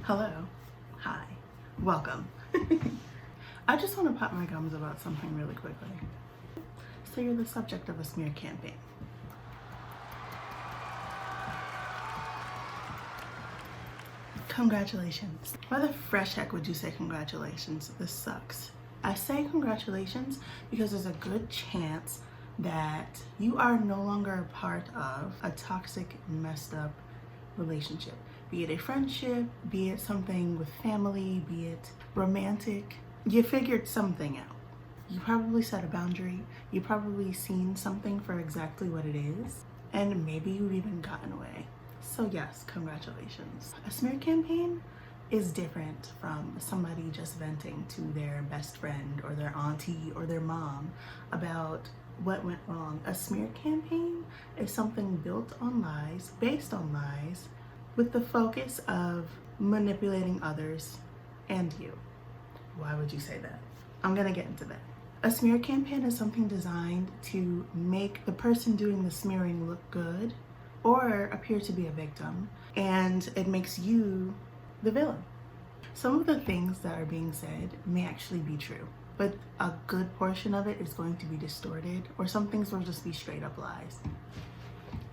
Hello. Hi. Welcome. I just want to pop my gums about something really quickly. So you're the subject of a smear campaign. Congratulations. Why the fresh heck would you say congratulations? This sucks. I say congratulations because there's a good chance that you are no longer a part of a toxic, messed up relationship. Be it a friendship, be it something with family, be it romantic. You figured something out. You probably set a boundary. You probably seen something for exactly what it is. And maybe you've even gotten away. So yes, congratulations. A smear campaign is different from somebody just venting to their best friend or their auntie or their mom about what went wrong. A smear campaign is something built on lies, based on lies, with the focus of manipulating others and you. Why would you say that? I'm gonna get into that. A smear campaign is something designed to make the person doing the smearing look good or appear to be a victim, and it makes you the villain. Some of the things that are being said may actually be true, but a good portion of it is going to be distorted, or some things will just be straight up lies.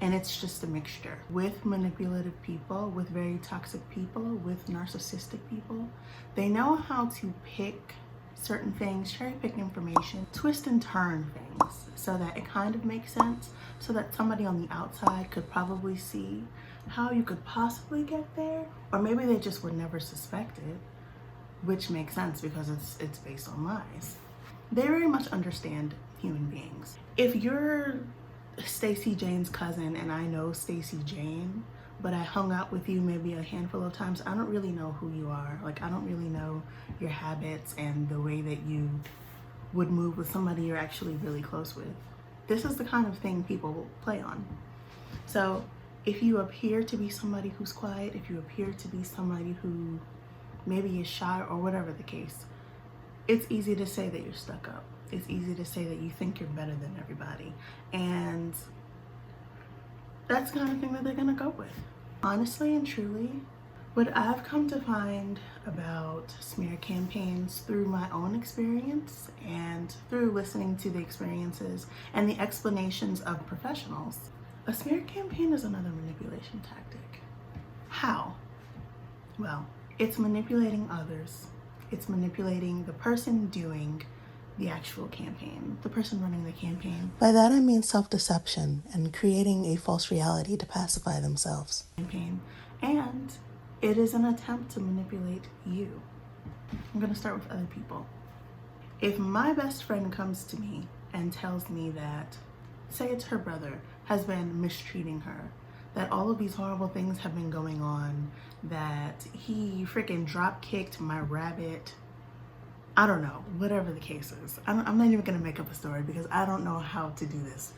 And it's just a mixture. With manipulative people, with very toxic people, with narcissistic people, they know how to pick certain things, cherry pick information, twist and turn things so that it kind of makes sense, so that somebody on the outside could probably see how you could possibly get there, or maybe they just would never suspect it, which makes sense because it's based on lies. They very much understand human beings. If you're Stacy Jane's cousin and I know Stacy Jane, but I hung out with you maybe a handful of times, I don't really know who you are. Like, I don't really know your habits and the way that you would move with somebody you're actually really close with. This is the kind of thing people play on. So if you appear to be somebody who's quiet, if you appear to be somebody who maybe is shy or whatever the case, it's easy to say that you're stuck up. It's easy to say that you think you're better than everybody. And that's the kind of thing that they're gonna go with. Honestly and truly, what I've come to find about smear campaigns through my own experience and through listening to the experiences and the explanations of professionals, a smear campaign is another manipulation tactic. How? Well, it's manipulating others. It's manipulating the person doing the actual campaign, the person running the campaign. By that I mean self-deception and creating a false reality to pacify themselves. And it is an attempt to manipulate you. I'm gonna start with other people. If my best friend comes to me and tells me that, say it's her brother, has been mistreating her, that all of these horrible things have been going on, that he freaking drop kicked my rabbit, I don't know, whatever the case is. I'm not even gonna make up a story because I don't know how to do this.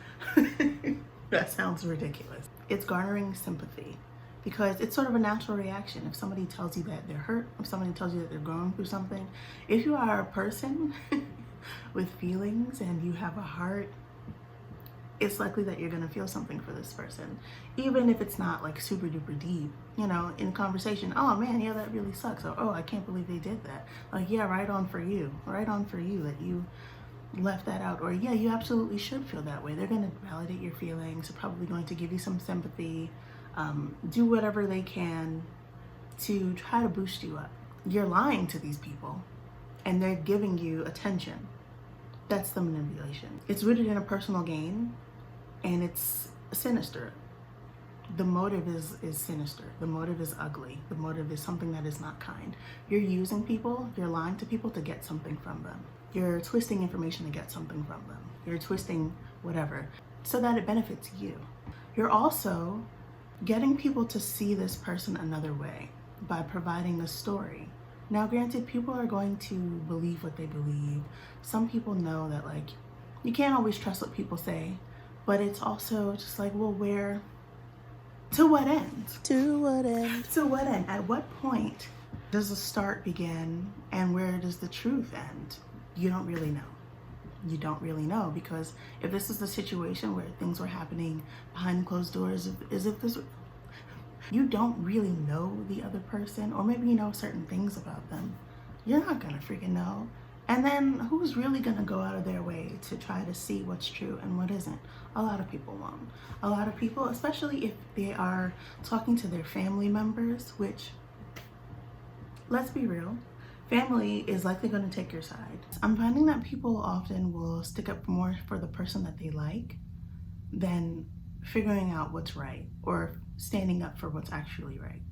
That sounds ridiculous. It's garnering sympathy because it's sort of a natural reaction. If somebody tells you that they're hurt, if somebody tells you that they're going through something, if you are a person with feelings and you have a heart, it's likely that you're gonna feel something for this person, even if it's not like super duper deep, you know, in conversation. Oh man, yeah, that really sucks. Or, oh, I can't believe they did that. Like, yeah, right on for you that you left that out. Or yeah, you absolutely should feel that way. They're gonna validate your feelings. They're probably going to give you some sympathy, do whatever they can to try to boost you up. You're lying to these people and they're giving you attention. That's the manipulation. It's rooted in a personal gain. And it's sinister. The motive is sinister. The motive is ugly. The motive is something that is not kind. You're using people, you're lying to people to get something from them. You're twisting information to get something from them. You're twisting whatever so that it benefits you. You're also getting people to see this person another way by providing a story. Now, granted, people are going to believe what they believe. Some people know that, like, you can't always trust what people say. But it's also just like, well, where, to what end? To what end? To what end? At what point does the start begin and where does the truth end? You don't really know. You don't really know, because if this is the situation where things were happening behind closed doors, You don't really know the other person, or maybe you know certain things about them. You're not gonna freaking know. And then who's really gonna go out of their way to try to see what's true and what isn't? A lot of people won't. A lot of people, especially if they are talking to their family members, which, let's be real, family is likely going to take your side. I'm finding that people often will stick up more for the person that they like than figuring out what's right or standing up for what's actually right,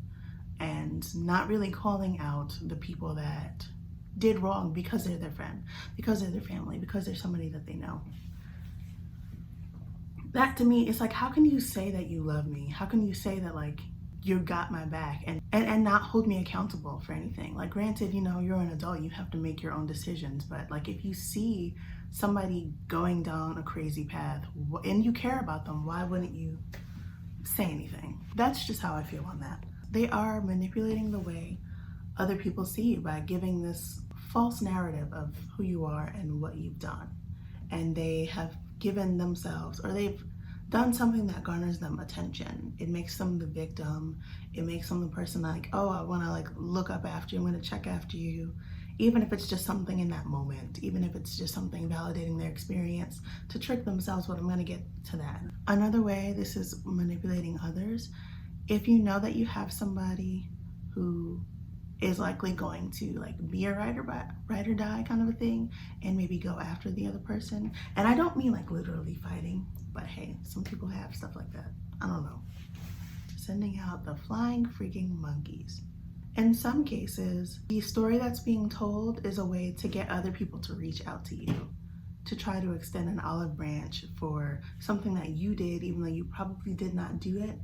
and not really calling out the people that did wrong because they're their friend, because they're their family, because they're somebody that they know. That to me, it's like, how can you say that you love me? How can you say that, like, you got my back and not hold me accountable for anything? Like, granted, you know, you're an adult, you have to make your own decisions, but like, if you see somebody going down a crazy path and you care about them, why wouldn't you say anything? That's just how I feel on that. They are manipulating the way other people see you by giving this false narrative of who you are and what you've done. And they have given themselves, or they've done something that garners them attention. It makes them the victim. It makes them the person like, oh, I want to like look up after you, I'm going to check after you, even if it's just something in that moment, even if it's just something validating their experience to trick themselves. But I'm going to get to that. Another way this is manipulating others, if you know that you have somebody who is likely going to like be a ride or die kind of a thing, and maybe go after the other person. And I don't mean like literally fighting, but hey, some people have stuff like that. I don't know. Sending out the flying freaking monkeys. In some cases, the story that's being told is a way to get other people to reach out to you, to try to extend an olive branch for something that you did, even though you probably did not do it.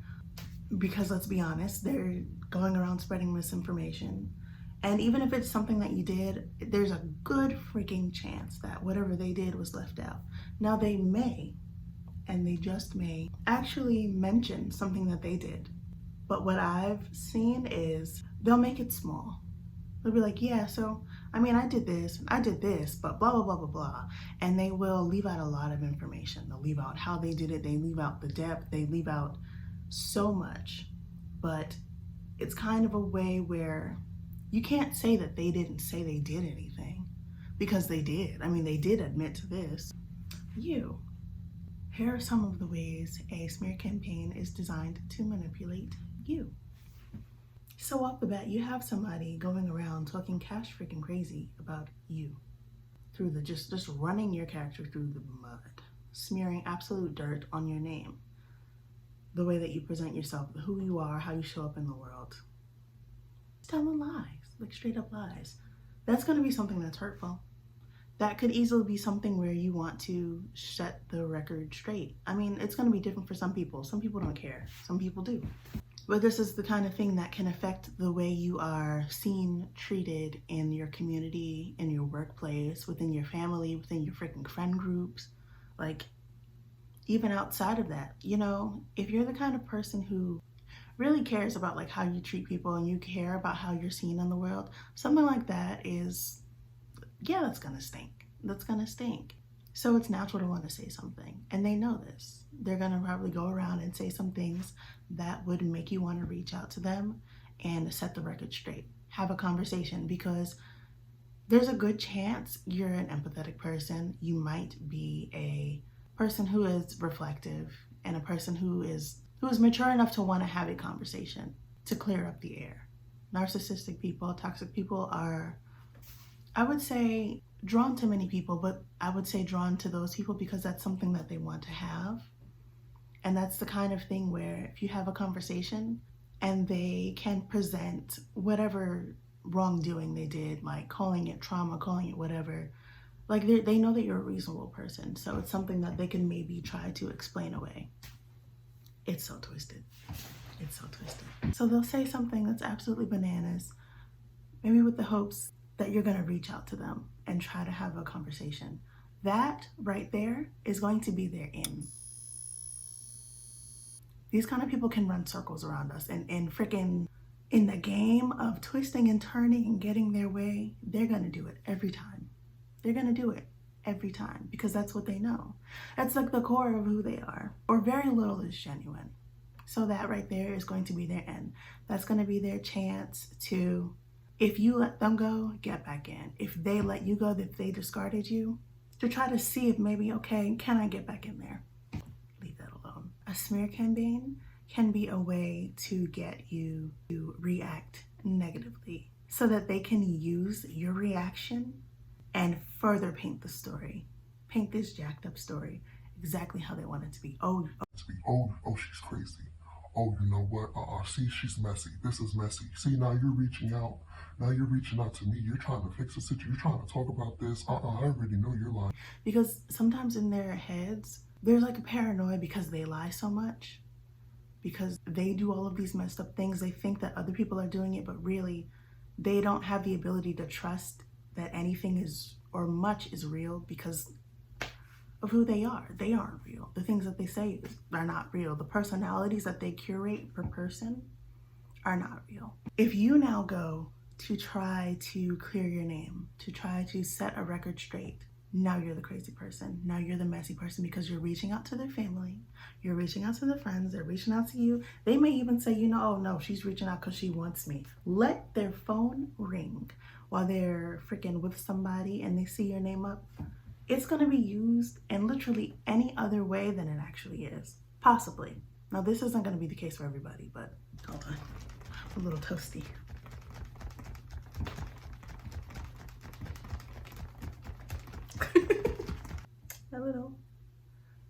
Because let's be honest, they're going around spreading misinformation. And even if it's something that you did, there's a good freaking chance that whatever they did was left out. Now they may, and they just may, actually mention something that they did. But what I've seen is they'll make it small. They'll be like, yeah, so, I mean, I did this, but blah, blah, blah, blah, blah. And they will leave out a lot of information. They'll leave out how they did it. They leave out the depth. They leave out so much. But it's kind of a way where you can't say that they didn't say they did anything, because they did. I mean, they did admit to this. Here are some of the ways a smear campaign is designed to manipulate you. So off the bat, you have somebody going around talking cash freaking crazy about you, through the just running your character through the mud, smearing absolute dirt on your name, the way that you present yourself, who you are, how you show up in the world. Telling lies, like straight up lies. That's going to be something that's hurtful. That could easily be something where you want to set the record straight. I mean, it's going to be different for some people. Some people don't care. Some people do. But this is the kind of thing that can affect the way you are seen, treated in your community, in your workplace, within your family, within your freaking friend groups. Like, even outside of that, you know, if you're the kind of person who really cares about like how you treat people and you care about how you're seen in the world, something like that is, yeah, that's gonna stink. That's gonna stink. So it's natural to want to say something, and they know this. They're gonna probably go around and say some things that would make you want to reach out to them and set the record straight. Have a conversation, because there's a good chance you're an empathetic person. You might be a person who is reflective and a person who is mature enough to want to have a conversation to clear up the air. Narcissistic people, toxic people are, I would say, drawn to many people, but I would say drawn to those people because that's something that they want to have. And that's the kind of thing where if you have a conversation and they can present whatever wrongdoing they did, like calling it trauma, calling it whatever, like they know that you're a reasonable person. So it's something that they can maybe try to explain away. It's so twisted. It's so twisted. So they'll say something that's absolutely bananas, maybe with the hopes that you're gonna reach out to them and try to have a conversation. That right there is going to be their in. These kind of people can run circles around us, and freaking in the game of twisting and turning and getting their way, they're gonna do it every time. They're gonna do it every time because that's what they know. That's like the core of who they are, or very little is genuine. So that right there is going to be their end. That's going to be their chance to, if you let them go, get back in. If they let you go, if they discarded you, to try to see if maybe, okay, can I get back in there? Leave that alone. A smear campaign can be a way to get you to react negatively so that they can use your reaction and further paint the story. Paint this jacked up story exactly how they want it to be. Oh, she's crazy. Oh, you know what? See, she's messy. This is messy. See, now you're reaching out. Now you're reaching out to me. You're trying to fix the situation. You're trying to talk about this. I already know you're lying. Because sometimes in their heads, there's like a paranoia because they lie so much. Because they do all of these messed up things. They think that other people are doing it, but really, they don't have the ability to trust that anything is or much is real because of who they are. They aren't real. The things that they say are not real. The personalities that they curate per person are not real. If you now go to try to clear your name, to try to set a record straight, now you're the crazy person. Now you're the messy person because you're reaching out to their family. You're reaching out to their friends. They're reaching out to you. They may even say, you know, oh no, she's reaching out because she wants me. Let their phone ring while they're freaking with somebody and they see your name up. It's going to be used in literally any other way than it actually is. Possibly. Now, this isn't going to be the case for everybody, but hold on. A little toasty. A little.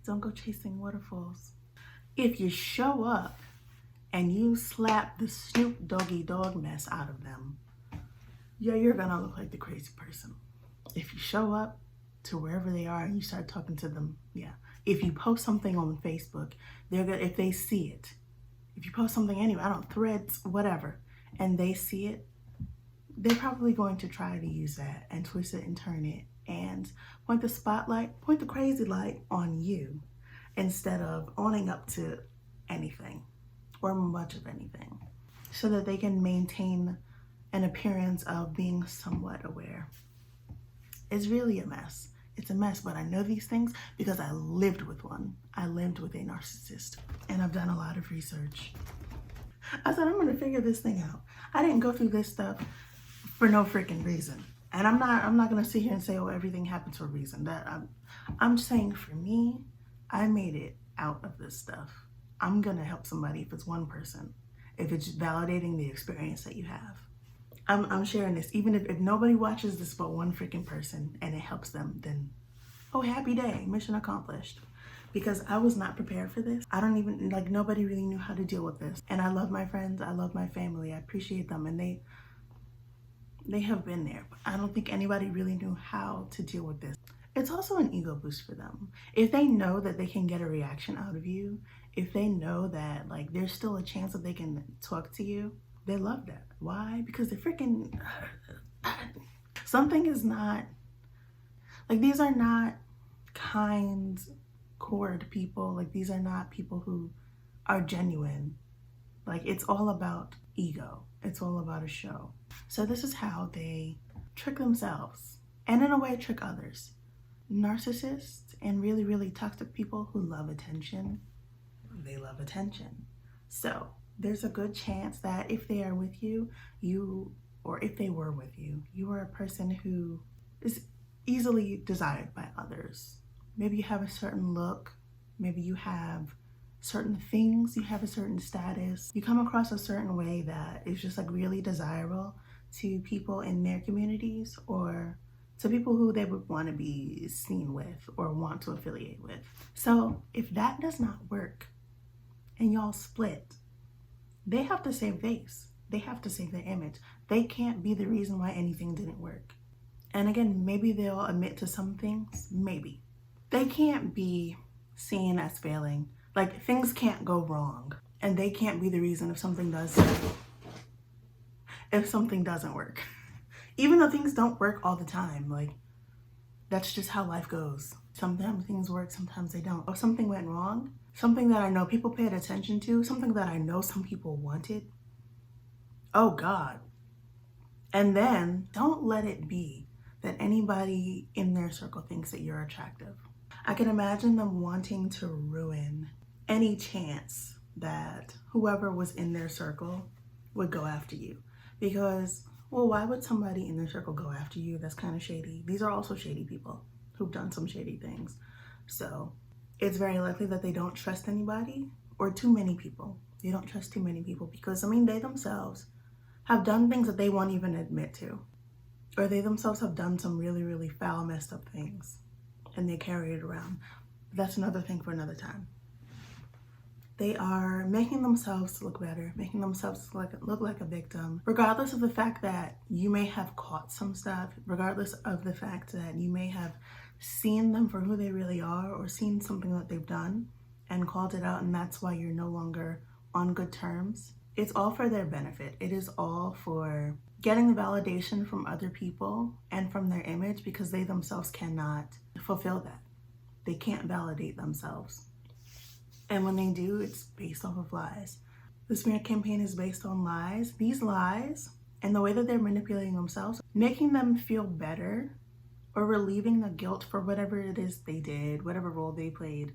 Don't go chasing waterfalls. If you show up and you slap the Snoop Doggy Dogg mess out of them, yeah, you're going to look like the crazy person. If you show up to wherever they are and you start talking to them, yeah. If you post something on Facebook, they're gonna, if they see it, if you post something anyway, I don't, Threads, whatever, and they see it, they're probably going to try to use that and twist it and turn it and point the crazy light on you instead of owning up to anything or much of anything so that they can maintain an appearance of being somewhat aware. It's really a mess. It's a mess, but I know these things because I lived with one. I lived with a narcissist and I've done a lot of research. I said, I'm gonna figure this thing out. I didn't go through this stuff for no freaking reason. And I'm not gonna sit here and say, oh, everything happens for a reason. I'm saying for me, I made it out of this stuff. I'm gonna help somebody if it's one person, if it's validating the experience that you have. I'm sharing this, even if nobody watches this but one freaking person and it helps them, then, oh, happy day, mission accomplished. Because I was not prepared for this. I don't even, like, nobody really knew how to deal with this. And I love my friends, I love my family, I appreciate them, and they have been there. But I don't think anybody really knew how to deal with this. It's also an ego boost for them. If they know that they can get a reaction out of you, if they know that, like, there's still a chance that they can talk to you, they love that. Why? Because they're freaking, something is not, like, these are not kind, cord people. Like, these are not people who are genuine. Like, it's all about ego. It's all about a show. So this is how they trick themselves and in a way trick others. Narcissists and really, really toxic people who love attention, they love attention. So there's a good chance that if they are with you, or if they were with you, you are a person who is easily desired by others. Maybe you have a certain look, maybe you have certain things, you have a certain status, you come across a certain way that is just like really desirable to people in their communities or to people who they would want to be seen with or want to affiliate with. So if that does not work and y'all split, they have to save face. They have to save their image. They can't be the reason why anything didn't work. And again, maybe they'll admit to some things, maybe. They can't be seen as failing. Like, things can't go wrong. And they can't be the reason if something doesn't work. Even though things don't work all the time, like, that's just how life goes. Sometimes things work, sometimes they don't. If something went wrong, something that I know people paid attention to, something that I know some people wanted, oh God. And then don't let it be that anybody in their circle thinks that you're attractive. I can imagine them wanting to ruin any chance that whoever was in their circle would go after you. Because, well, why would somebody in their circle go after you? That's kind of shady. These are also shady people who've done some shady things. So it's very likely that they don't trust anybody or too many people. They don't trust too many people because, I mean, they themselves have done things that they won't even admit to. Or they themselves have done some really, really foul, messed up things and they carry it around. That's another thing for another time. They are making themselves look better, making themselves look like a victim, regardless of the fact that you may have caught some stuff, regardless of the fact that you may have seen them for who they really are or seen something that they've done and called it out, and that's why you're no longer on good terms. It's all for their benefit. It is all for getting the validation from other people and from their image because they themselves cannot fulfill that. They can't validate themselves. And when they do, it's based off of lies. The smear campaign is based on lies. These lies and the way that they're manipulating themselves, making them feel better or relieving the guilt for whatever it is they did, whatever role they played,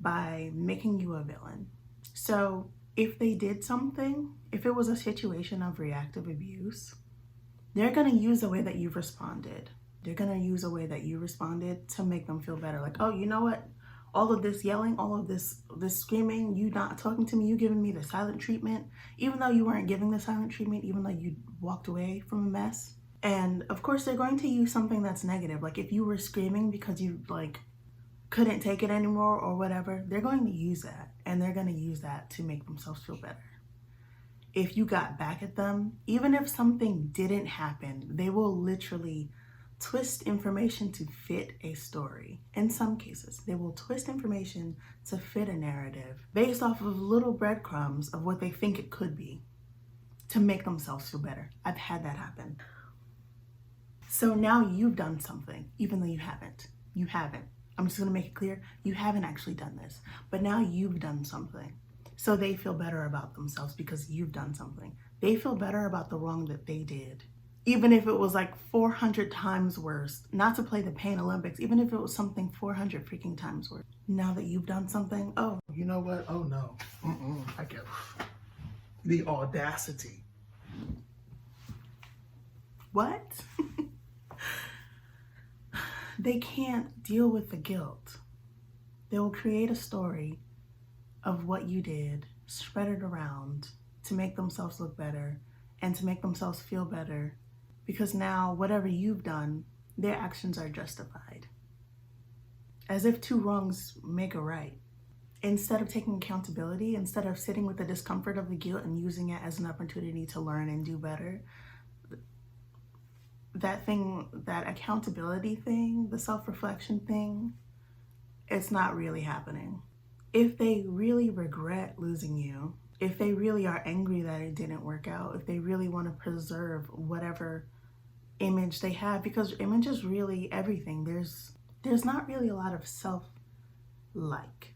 by making you a villain. So if they did something, if it was a situation of reactive abuse, they're going to use the way that you've responded. They're going to use a way that you responded to make them feel better. Like, oh, you know what? All of this yelling, all of this screaming, you not talking to me, you giving me the silent treatment, even though you weren't giving the silent treatment, even though you walked away from a mess. And of course, they're going to use something that's negative. Like if you were screaming because you couldn't take it anymore or whatever, they're going to use that. And they're going to use that to make themselves feel better. If you got back at them, even if something didn't happen, they will literally twist information to fit a story. In some cases, they will twist information to fit a narrative based off of little breadcrumbs of what they think it could be to make themselves feel better. I've had that happen. So now you've done something, even though you haven't. You haven't. I'm just gonna make it clear, you haven't actually done this, but now you've done something. So they feel better about themselves because you've done something. They feel better about the wrong that they did. Even if it was like 400 times worse, not to play the pain Olympics, even if it was something 400 freaking times worse. Now that you've done something, oh, you know what? Oh no, I get the audacity. What? They can't deal with the guilt. They will create a story of what you did, spread it around to make themselves look better and to make themselves feel better. Because now, whatever you've done, their actions are justified. As if two wrongs make a right. Instead of taking accountability, instead of sitting with the discomfort of the guilt and using it as an opportunity to learn and do better, that accountability thing, the self-reflection thing, it's not really happening. If they really regret losing you, if they really are angry that it didn't work out, if they really want to preserve whatever image they have, because image is really everything. There's not really a lot of self-like.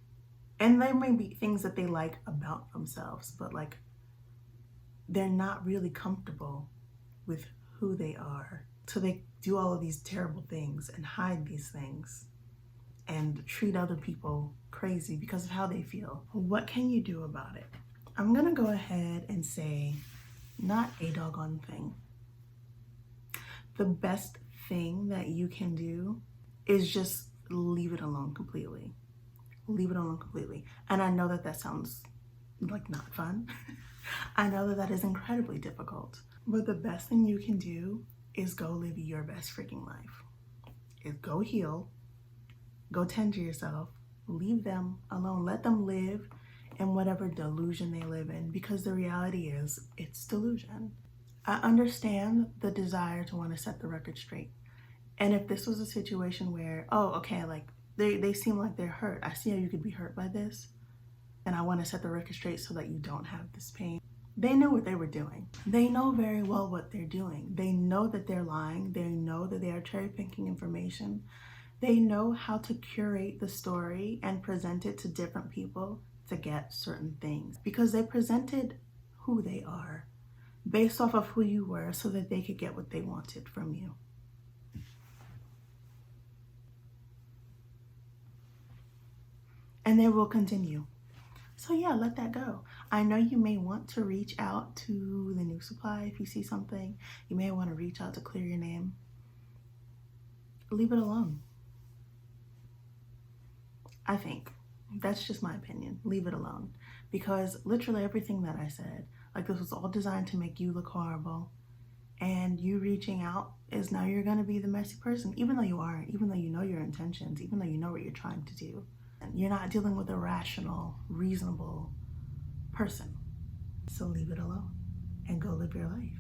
And there may be things that they like about themselves, but they're not really comfortable with who they are. So they do all of these terrible things and hide these things and treat other people crazy because of how they feel. What can you do about it? I'm gonna go ahead and say not a doggone thing. The best thing that you can do is just leave it alone completely. Leave it alone completely. And I know that sounds like not fun. I know that is incredibly difficult. But the best thing you can do is go live your best freaking life. Is go heal, go tend to yourself, leave them alone. Let them live in whatever delusion they live in, because the reality is it's delusion. I understand the desire to want to set the record straight. And if this was a situation where, oh, okay, they seem like they're hurt. I see how you could be hurt by this. And I want to set the record straight so that you don't have this pain. They knew what they were doing. They know very well what they're doing. They know that they're lying. They know that they are cherry picking information. They know how to curate the story and present it to different people to get certain things, because they presented who they are based off of who you were so that they could get what they wanted from you. And they will continue. So yeah, let that go. I know you may want to reach out to the new supply if you see something. You may want to reach out to clear your name. Leave it alone. I think. That's just my opinion. Leave it alone. Because literally everything that I said, like this was all designed to make you look horrible. And you reaching out is now you're going to be the messy person, even though you aren't, even though you know your intentions, even though you know what you're trying to do. And you're not dealing with a rational, reasonable person. So leave it alone and go live your life.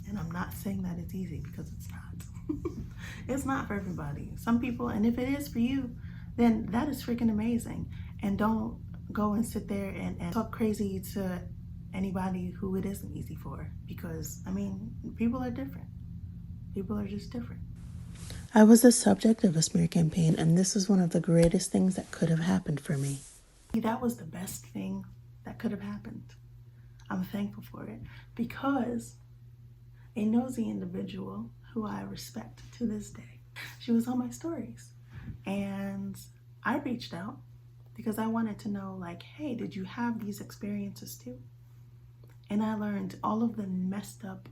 And I'm not saying that it's easy, because it's not. It's not for everybody. Some people, and if it is for you, then that is freaking amazing. And don't go and sit there and talk crazy to anybody who it isn't easy for, because I mean, people are different. People are just different. I was the subject of a smear campaign, and this is one of the greatest things that could have happened for me. That was the best thing that could have happened. I'm thankful for it, because a nosy individual who I respect to this day, she was on my stories, and I reached out because I wanted to know, like, hey, did you have these experiences too? And I learned all of the messed up,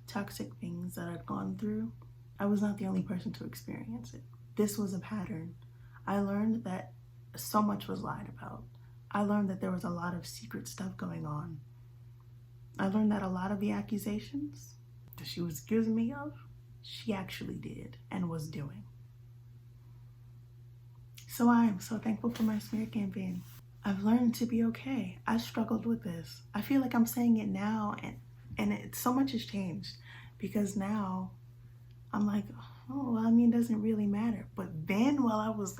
toxic things that I'd gone through. I was not the only person to experience it. This was a pattern. I learned that so much was lied about. I learned that there was a lot of secret stuff going on. I learned that a lot of the accusations that she was accusing me of, she actually did and was doing. So I am so thankful for my smear campaign. I've learned to be okay. I struggled with this. I feel like I'm saying it now, and so much has changed, because now I'm like, oh, well, I mean, it doesn't really matter. But then while I was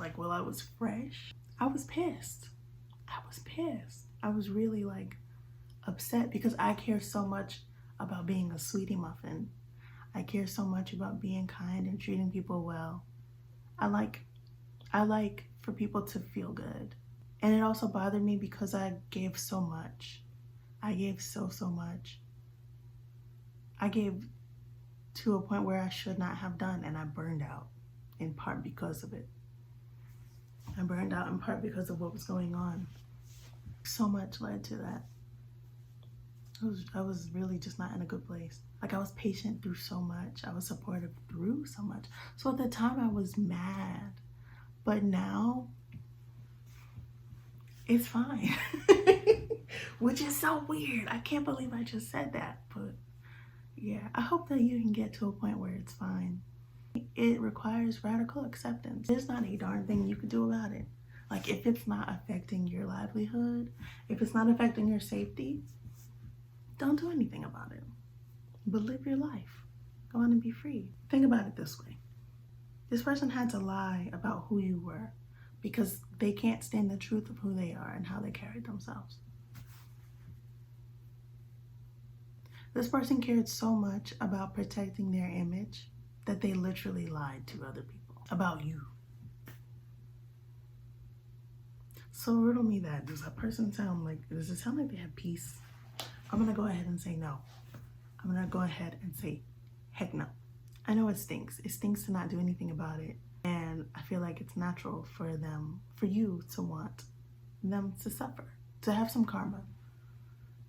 fresh, I was pissed. I was really like upset, because I care so much about being a sweetie muffin. I care so much about being kind and treating people well. I like for people to feel good. And it also bothered me because I gave so much. I gave so much. I gave to a point where I should not have done, and I burned out in part because of it. I burned out in part because of what was going on. So much led to that. I was really just not in a good place. Like, I was patient through so much. I was supportive through so much. So at the time I was mad, but now it's fine. Which is so weird. I can't believe I just said that, but yeah, I hope that you can get to a point where it's fine. It requires radical acceptance. There's not a darn thing you can do about it. Like, if it's not affecting your livelihood, if it's not affecting your safety, don't do anything about it. But live your life. Go on and be free. Think about it this way. This person had to lie about who you were because they can't stand the truth of who they are and how they carried themselves. This person cared so much about protecting their image that they literally lied to other people about you. So riddle me that. Does it sound like they have peace? I'm gonna go ahead and say no. I'm gonna go ahead and say heck no. I know it stinks. It stinks to not do anything about it. And I feel like it's natural for you to want them to suffer, to have some karma.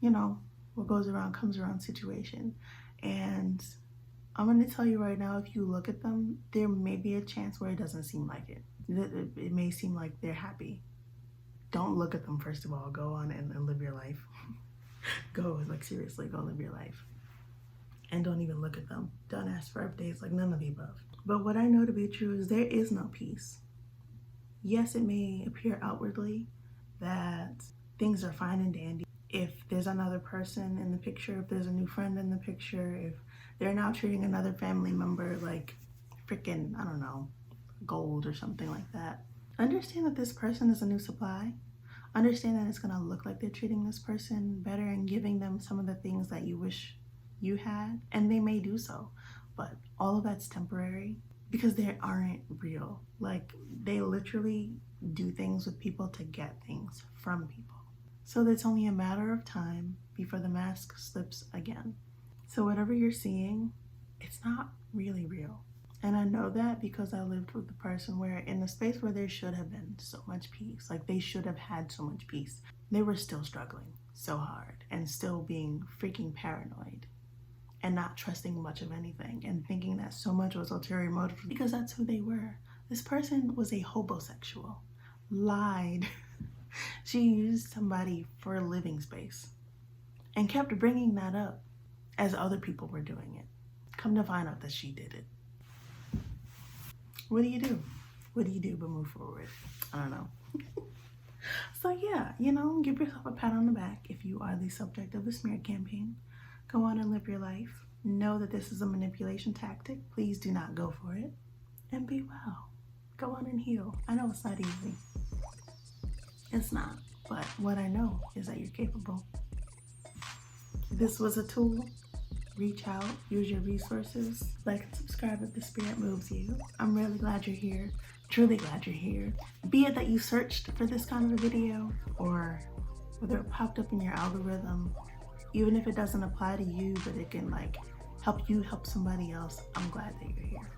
You know, what goes around comes around situation. And I'm going to tell you right now, if you look at them, there may be a chance where it doesn't seem like it. It may seem like they're happy. Don't look at them, first of all. Go on and live your life. Go, like, seriously, go live your life. And don't even look at them. Don't ask for updates, like none of the above. But what I know to be true is there is no peace. Yes, it may appear outwardly that things are fine and dandy. If there's another person in the picture, if there's a new friend in the picture, if they're now treating another family member like freaking, I don't know, gold or something like that. Understand that this person is a new supply. Understand that it's gonna look like they're treating this person better and giving them some of the things that you wish you had, and they may do so, but all of that's temporary because they aren't real. Like, they literally do things with people to get things from people. So it's only a matter of time before the mask slips again. So whatever you're seeing, it's not really real. And I know that because I lived with a person where in a space where there should have been so much peace, like they should have had so much peace, they were still struggling so hard and still being freaking paranoid and not trusting much of anything and thinking that so much was ulterior motive because that's who they were. This person was a hobosexual, lied. She used somebody for a living space and kept bringing that up as other people were doing it. Come to find out that she did it. What do you do? What do you do but move forward? I don't know. So yeah, give yourself a pat on the back if you are the subject of the smear campaign. Go on and live your life. Know that this is a manipulation tactic. Please do not go for it. And be well. Go on and heal. I know it's not easy. It's not. But what I know is that you're capable. This was a tool. Reach out, use your resources, like and subscribe if the spirit moves you. I'm really glad you're here, truly glad you're here. Be it that you searched for this kind of a video or whether it popped up in your algorithm, even if it doesn't apply to you, but it can help you help somebody else, I'm glad that you're here.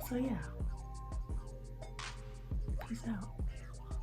So yeah, peace out.